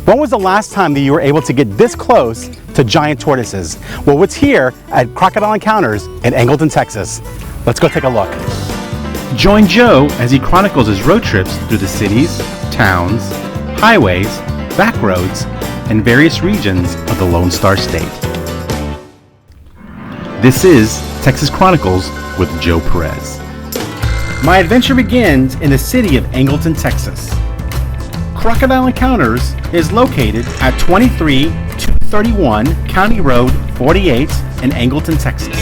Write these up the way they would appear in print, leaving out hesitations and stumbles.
When was the last time that you were able to get this close to giant tortoises? Well, it's here at Crocodile Encounters in Angleton, Texas. Let's go take a look. Join Joe as he chronicles his road trips through the cities, towns, highways, back roads, and various regions of the Lone Star State. This is Texas Chronicles with Joe Perez. My adventure begins in the city of Angleton, Texas. Crocodile Encounters is located at 23231 County Road 48 in Angleton, Texas.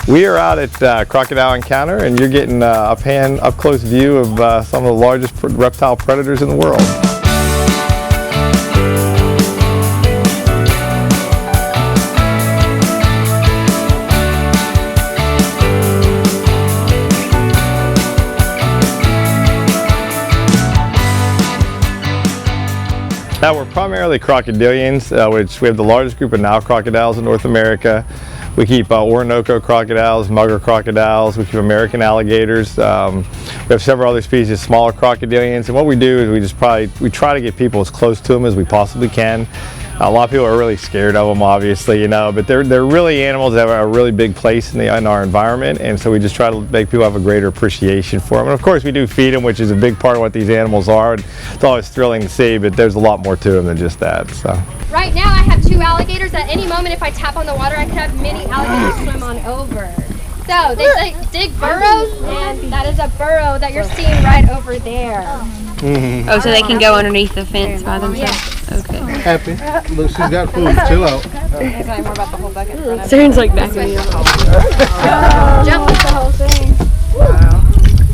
We are out at Crocodile Encounter, and you're getting a up-close view of some of the largest reptile predators in the world. Now, we're primarily crocodilians, which we have the largest group of Nile crocodiles in North America. We keep Orinoco crocodiles, mugger crocodiles, we keep American alligators. We have several other species of smaller crocodilians, and what we do is we try to get people as close to them as we possibly can. A lot of people are really scared of them, obviously, but they're really animals that have a really big place in our environment, and so we just try to make people have a greater appreciation for them. And of course, we do feed them, which is a big part of what these animals are. It's always thrilling to see, but there's a lot more to them than just that. So. Right now, I have 2 alligators. At any moment, if I tap on the water, I could have many alligators swim on over. So they dig burrows, and that is a burrow that you're seeing right over there. Oh, so they can go underneath the fence by themselves? Yes. Okay. Happy. Look, she's got food. Chill out. Saren's like backing me up. Jump with the whole thing. Wow.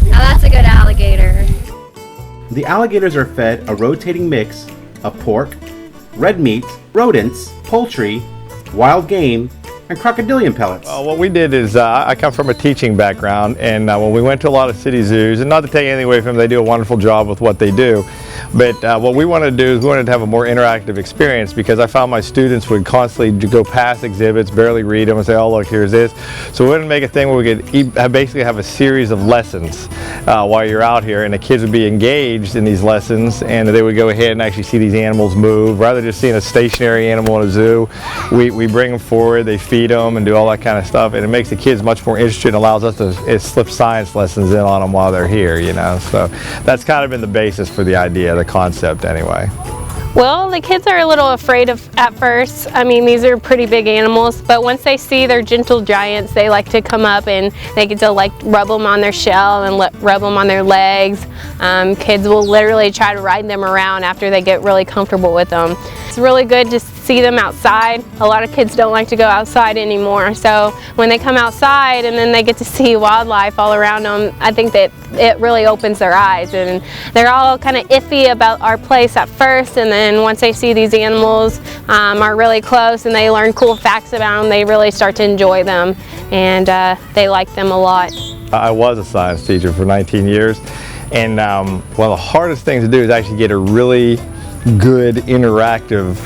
Now that's a good alligator. The alligators are fed a rotating mix of pork, red meat, rodents, poultry, wild game, and crocodilian pellets. What we did is, I come from a teaching background, and when we went to a lot of city zoos, and not to take anything away from them, they do a wonderful job with what they do, but what we wanted to do is we wanted to have a more interactive experience, because I found my students would constantly go past exhibits, barely read them, and say, oh look, here's this. So we wanted to make a thing where we could basically have a series of lessons while you're out here, and the kids would be engaged in these lessons, and they would go ahead and actually see these animals move. Rather than just seeing a stationary animal in a zoo, we bring them forward, they feed them and do all that kind of stuff, and it makes the kids much more interested and allows us to slip science lessons in on them while they're here, so that's kind of been the basis for the idea, the concept anyway. Well, the kids are a little afraid at first. I mean, these are pretty big animals, but once they see they're gentle giants, they like to come up and they get to rub them on their shell and rub them on their legs. Kids will literally try to ride them around after they get really comfortable with them. It's really good to see them outside. A lot of kids don't like to go outside anymore, so when they come outside and then they get to see wildlife all around them, I think that it really opens their eyes, and they're all kind of iffy about our place at first, and then once they see these animals are really close and they learn cool facts about them, they really start to enjoy them, and they like them a lot. I was a science teacher for 19 years, and one of the hardest things to do is actually get a really good interactive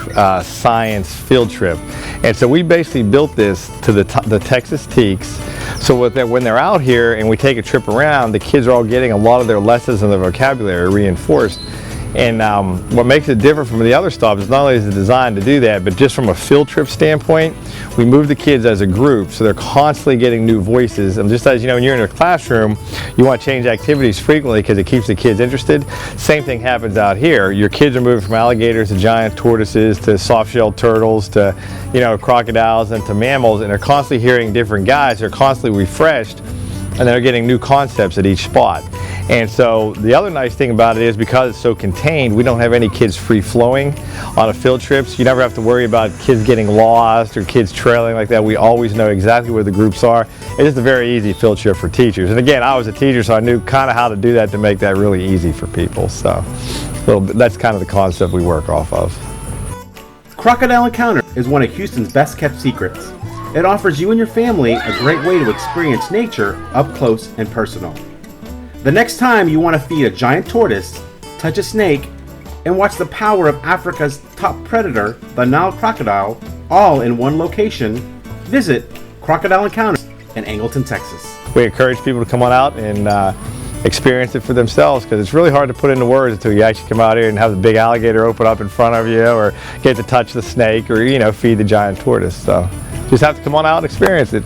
science field trip. And so we basically built this to the Texas Teaks, so when they're out here and we take a trip around, the kids are all getting a lot of their lessons and their vocabulary reinforced. And what makes it different from the other stops is not only is it designed to do that, but just from a field trip standpoint, we move the kids as a group, so they're constantly getting new voices. And just as when you're in a classroom, you want to change activities frequently because it keeps the kids interested. Same thing happens out here. Your kids are moving from alligators to giant tortoises to soft-shelled turtles to crocodiles and to mammals, and they're constantly hearing different guys. They're constantly refreshed, and they're getting new concepts at each spot. And so the other nice thing about it is, because it's so contained, we don't have any kids free-flowing on a field trip. So you never have to worry about kids getting lost or kids trailing like that. We always know exactly where the groups are. It's just a very easy field trip for teachers. And again, I was a teacher, so I knew kind of how to do that to make that really easy for people. So that's kind of the concept we work off of. Crocodile Encounter is one of Houston's best kept secrets. It offers you and your family a great way to experience nature up close and personal. The next time you want to feed a giant tortoise, touch a snake, and watch the power of Africa's top predator, the Nile crocodile, all in one location, visit Crocodile Encounter in Angleton, Texas. We encourage people to come on out and experience it for themselves, because it's really hard to put into words until you actually come out here and have the big alligator open up in front of you, or get to touch the snake, or feed the giant tortoise. So just have to come on out and experience it.